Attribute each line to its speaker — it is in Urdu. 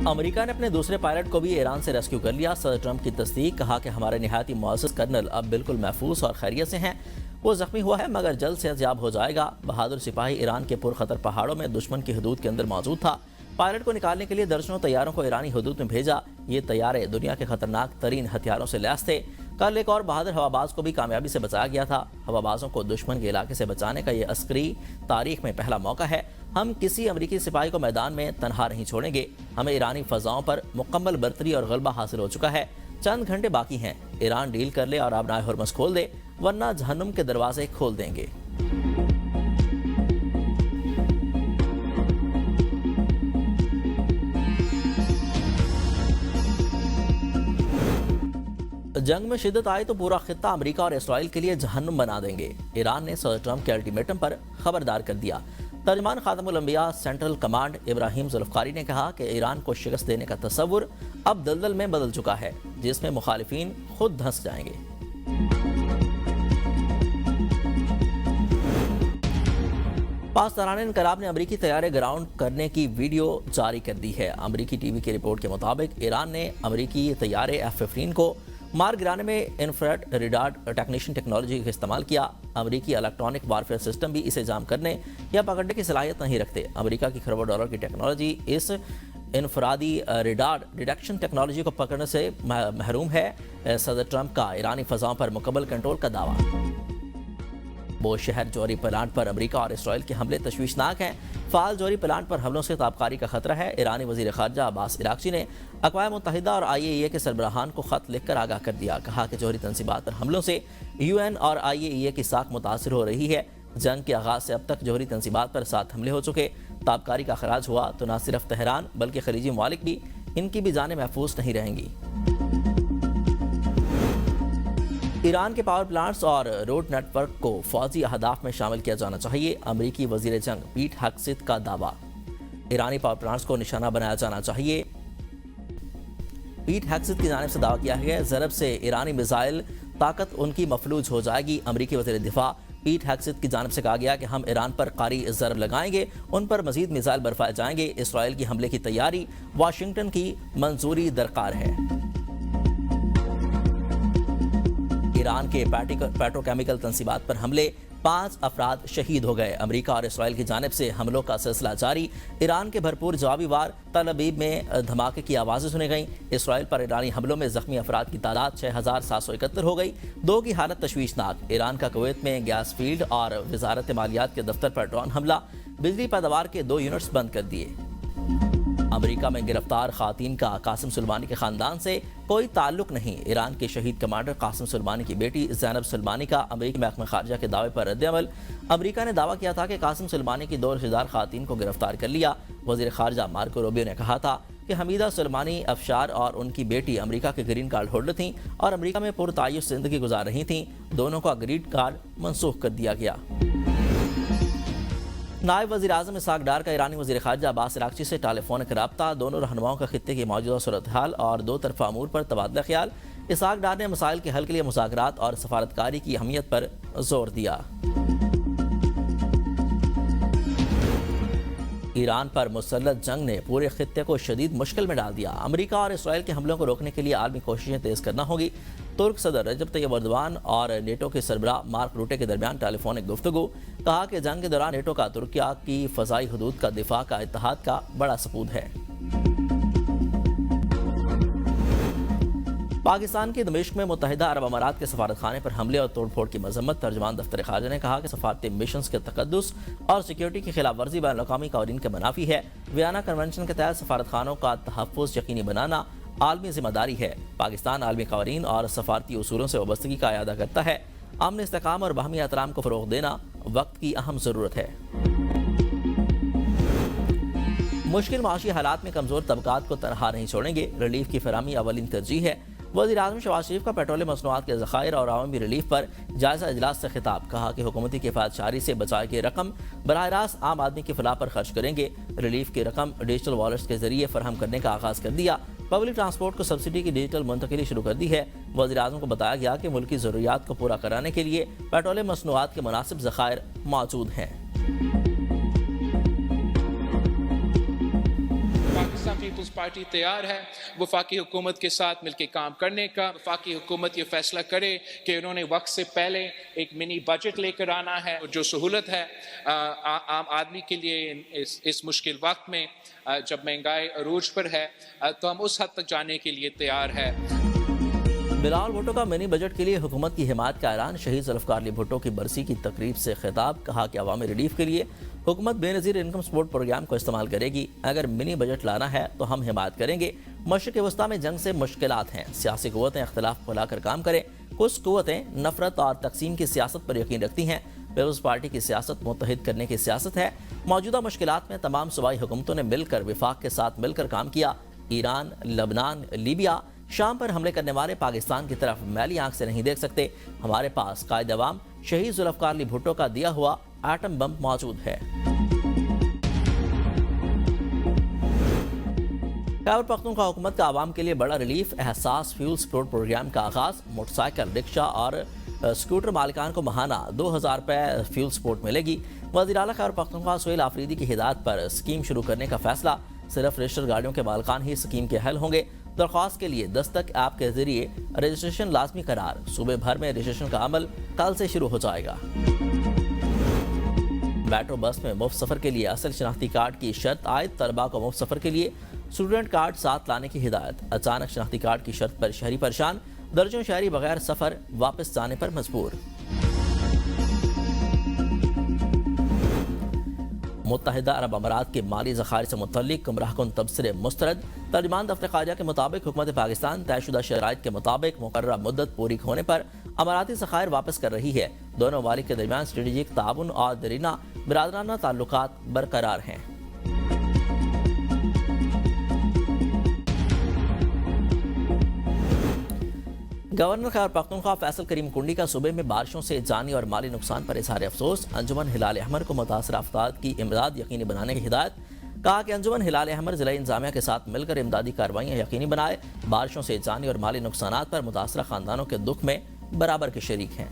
Speaker 1: امریکہ نے اپنے دوسرے پائلٹ کو بھی ایران سے ریسکیو کر لیا۔ صدر ٹرمپ کی تصدیق، کہا کہ ہمارے نہایت معزز کرنل اب بالکل محفوظ اور خیریت سے ہیں۔ وہ زخمی ہوا ہے مگر جلد صحت یاب ہو جائے گا۔ بہادر سپاہی ایران کے پرخطر پہاڑوں میں دشمن کی حدود کے اندر موجود تھا۔ پائلٹ کو نکالنے کے لیے درجنوں طیاروں کو ایرانی حدود میں بھیجا۔ یہ طیارے دنیا کے خطرناک ترین ہتھیاروں سے لیس تھے۔ کل ایک اور بہادر ہواباز کو بھی کامیابی سے بچایا گیا تھا۔ ہوابازوں کو دشمن کے علاقے سے بچانے کا یہ عسکری تاریخ میں پہلا موقع ہے۔ ہم کسی امریکی سپاہی کو میدان میں تنہا نہیں چھوڑیں گے۔ ہمیں ایرانی فضاؤں پر مکمل برتری اور غلبہ حاصل ہو چکا ہے۔ چند گھنٹے باقی ہیں۔ ایران ڈیل کر لے اور آبنائے ہرمز کھول دے، ورنہ جہنم کے دروازے کھول دیں گے۔ جنگ میں شدت آئے تو پورا خطہ امریکہ اور اسرائیل کے لیے جہنم بنا دیں گے۔ ایران نے صدر ٹرمپ کے الٹیمیٹم پر خبردار کر دیا۔ ترجمان خاتم الانبیاء سینٹرل کمانڈ ابراہیم ذوالفقاری نے کہا کہ ایران کو شکست دینے کا تصور اب دلدل میں بدل چکا ہے، جس میں مخالفین خود دھنس جائیں گے۔ پاسداران انقلاب نے امریکی طیارے گراؤنڈ کرنے کی ویڈیو جاری کر دی ہے۔ امریکی ٹی وی کی رپورٹ کے مطابق ایران نے امریکی طیارے F-15 کو مار گرانے میں انفرارڈ ریڈار ٹیکنیشن ٹیکنالوجی کا استعمال کیا۔ امریکی الیکٹرانک وارفیئر سسٹم بھی اسے جام کرنے یا پکڑنے کی صلاحیت نہیں رکھتے۔ امریکہ کی کروڑوں ڈالر کی ٹیکنالوجی اس انفرادی ریڈار ڈیٹیکشن ٹیکنالوجی کو پکڑنے سے محروم ہے۔ صدر ٹرمپ کا ایرانی فضاؤں پر مکمل کنٹرول کا دعویٰ۔ وہ شہر جوہری پلانٹ پر امریکہ اور اسرائیل کے حملے تشویشناک ہیں۔ فعال جوہری پلانٹ پر حملوں سے تابکاری کا خطرہ ہے۔ ایرانی وزیر خارجہ عباس عراقچی نے اقوام متحدہ اور IAEA کے سربراہان کو خط لکھ کر آگاہ کر دیا۔ کہا کہ جوہری تنصیبات پر حملوں سے UN اور IAEA کی ساکھ متاثر ہو رہی ہے۔ جنگ کے آغاز سے اب تک جوہری تنصیبات پر 7 حملے ہو چکے۔ تابکاری کا خراج ہوا تو نہ صرف تہران بلکہ خلیجی ممالک بھی ان کی بھی جانیں محفوظ نہیں رہیں گی۔ ایران کے پاور پلانٹس اور روڈ نیٹ ورک کو فوجی اہداف میں شامل کیا جانا چاہیے، امریکی وزیر جنگ پیٹ ہگسٹ کا دعویٰ۔ ایرانی پاور پلانٹس کو نشانہ بنایا جانا چاہیے۔ پیٹ ہگسٹ کی جانب سے دعویٰ کیا گیا ہے ضرب سے ایرانی میزائل طاقت ان کی مفلوج ہو جائے گی۔ امریکی وزیر دفاع پیٹ ہگسٹ کی جانب سے کہا گیا کہ ہم ایران پر قاری ضرب لگائیں گے، ان پر مزید میزائل برپائے جائیں گے۔ اسرائیل کی حملے کی تیاری واشنگٹن کی منظوری درکار ہے۔ ایران کے پیٹروکیمیکل تنصیبات پر حملے، 5 افراد شہید ہو گئے۔ امریکہ اور اسرائیل کی جانب سے حملوں کا سلسلہ جاری۔ ایران کے بھرپور جوابی وار تل ابیب میں دھماکے کی آوازیں سنی گئیں۔ اسرائیل پر ایرانی حملوں میں زخمی افراد کی تعداد 6771 ہو گئی۔ 2 کی حالت تشویشناک۔ ایران کا کویت میں گیس فیلڈ اور وزارت مالیات کے دفتر پر ڈرون حملہ، بجلی پیداوار کے 2 یونٹس بند کر دیے۔ امریکہ میں گرفتار خواتین کا قاسم سلیمانی کے خاندان سے کوئی تعلق نہیں۔ ایران کے شہید کمانڈر قاسم سلیمانی کی بیٹی زینب سلیمانی کا امریکی محکمہ خارجہ کے دعوے پر رد عمل۔ امریکہ نے دعویٰ کیا تھا کہ قاسم سلیمانی کی 2 رشتہ دار خواتین کو گرفتار کر لیا۔ وزیر خارجہ مارکو روبیو نے کہا تھا کہ حمیدہ سلیمانی افشار اور ان کی بیٹی امریکہ کے گرین کارڈ ہولڈر تھیں اور امریکہ میں پرتعیش زندگی گزار رہی تھیں۔ دونوں کا گرین کارڈ منسوخ کر دیا گیا۔ نائب وزیر اعظم اسحاق ڈار کا ایرانی وزیر خارجہ عباس عراقچی سے ٹیلی فونک رابطہ، دونوں رہنماؤں کا خطے کی موجودہ صورتحال اور 2 طرفہ امور پر تبادلہ خیال۔ اسحاق ڈار نے مسائل کے حل کے لیے مذاکرات اور سفارتکاری کی اہمیت پر زور دیا۔ ایران پر مسلط جنگ نے پورے خطے کو شدید مشکل میں ڈال دیا۔ امریکہ اور اسرائیل کے حملوں کو روکنے کے لیے عالمی کوششیں تیز کرنا ہوگی۔ ترک صدر رجب طیب ایردوان اور نیٹو کے سربراہ مارک روٹے کے درمیان ٹیلی فونک گفتگو۔ کہا کہ جنگ کے دوران نیٹو کا ترکیہ کی فضائی حدود کا دفاع کا اتحاد کا بڑا ثبوت ہے۔ پاکستان کی دمشق میں متحدہ عرب امارات کے سفارت خانے پر حملے اور توڑ پھوڑ کی مذمت۔ ترجمان دفتر خارجہ نے کہا کہ سفارتی مشنز کے تقدس اور سیکیورٹی کی خلاف ورزی بین الاقوامی قوانین کے منافی ہے۔ ویانا کنونشن کے تحت سفارت خانوں کا تحفظ یقینی بنانا عالمی ذمہ داری ہے۔ پاکستان عالمی قوانین اور سفارتی اصولوں سے وابستگی کا اعادہ کرتا ہے۔ امن، استحکام اور باہمی احترام کو فروغ دینا وقت کی اہم ضرورت ہے۔ مشکل معاشی حالات میں کمزور طبقات کو تنہا نہیں چھوڑیں گے، ریلیف کی فراہمی اولین ترجیح ہے۔ وزیر اعظم شہباز شریف کا پیٹرولیم مصنوعات کے ذخائر اور عوامی ریلیف پر جائزہ اجلاس سے خطاب۔ کہا کہ حکومتی کفایت شعاری سے بچائے گئے رقم براہ راست عام آدمی کی فلاح پر خرچ کریں گے۔ ریلیف کی رقم ڈیجیٹل والیٹس کے ذریعے فراہم کرنے کا آغاز کر دیا۔ پبلک ٹرانسپورٹ کو سبسڈی کی ڈیجیٹل منتقلی شروع کر دی ہے۔ وزیر اعظم کو بتایا گیا کہ ملکی ضروریات کو پورا کرانے کے لیے پیٹرولیم مصنوعات کے مناسب ذخائر موجود ہیں۔
Speaker 2: Pakistan پیپلز پارٹی تیار ہے وفاقی حکومت کے ساتھ مل کے کام کرنے کا. وفاقی حکومت یہ فیصلہ کرے کہ انہوں نے وقت سے پہلے ایک منی بجٹ لے کر آنا ہے, جو سہولت ہے عام آدمی کے لیے اس مشکل وقت میں جب مہنگائی عروج پر ہے, تو ہم اس حد تک جانے کے لیے تیار ہے.
Speaker 1: بلاول بھٹو کا منی بجٹ کے لیے حکومت کی حمایت کا اعلان. شہید ذوالفقار علی بھٹو کی برسی کی تقریب سے خطاب. کہا کہ عوامی ریلیف کے لیے حکومت بے نظیر انکم سپورٹ پروگرام کو استعمال کرے گی. اگر منی بجٹ لانا ہے تو ہم حمایت کریں گے. مشرق وسطیٰ میں جنگ سے مشکلات ہیں. سیاسی قوتیں اختلاف پھیلا کر کام کریں. کچھ قوتیں نفرت اور تقسیم کی سیاست پر یقین رکھتی ہیں. پیپلز پارٹی کی سیاست متحد کرنے کی سیاست ہے. موجودہ مشکلات میں تمام صوبائی حکومتوں نے مل کر وفاق کے ساتھ مل کر کام کیا. ایران، لبنان، لیبیا، شام پر حملے کرنے والے پاکستان کی طرف میلی آنکھ سے نہیں دیکھ سکتے. ہمارے پاس قائد عوام شہید ذوالفقار علی بھٹو کا دیا ہوا ایٹم بم موجود ہے. خیبر پختونخوا حکومت کا عوام کے لیے بڑا ریلیف. احساس فیول سپورٹ پروگرام کا آغاز. موٹر سائیکل، رکشہ اور اسکوٹر مالکان کو ماہانہ 2000 روپے فیول سپورٹ ملے گی. وزیر اعلیٰ خیبر پختونخوا سہیل آفریدی کی ہدایت پر اسکیم شروع کرنے کا فیصلہ. صرف رجسٹر گاڑیوں کے مالکان ہی اسکیم کے اہل ہوں گے. درخواست کے لیے دستک ایپ کے ذریعے رجسٹریشن لازمی قرار. صوبے بھر میں رجسٹریشن کا عمل کل سے شروع ہو جائے گا. میٹرو بس میں مفت سفر کے لیے اصل شناختی کارڈ کی شرط عائد. طلباء کو مفت سفر کے لیے اسٹوڈنٹ کارڈ ساتھ لانے کی ہدایت. اچانک شناختی کارڈ کی شرط پر شہری پریشان. درجنوں شہری بغیر سفر واپس جانے پر مجبور. متحدہ عرب امارات کے مالی ذخائر سے متعلق گمراہ کن تبصرے مسترد. ترجمان دفتر خارجہ کے مطابق حکومت پاکستان طے شدہ شرائط کے مطابق مقررہ مدت پوری ہونے پر اماراتی ذخائر واپس کر رہی ہے. دونوں ممالک کے درمیان اسٹریٹجک تعاون اور دیرینہ برادرانہ تعلقات برقرار ہیں. گورنر خیبر پختونخوا فیصل کریم کنڈی کا صوبے میں بارشوں سے جانی اور مالی نقصان پر اظہار افسوس. انجمن ہلال احمر کو متاثرہ افراد کی امداد یقینی بنانے کی ہدایت. کہا کہ انجمن ہلال احمر ضلع انتظامیہ کے ساتھ مل کر امدادی کارروائیاں یقینی بنائے. بارشوں سے جانی اور مالی نقصانات پر متاثرہ خاندانوں کے دکھ میں برابر کے شریک ہیں.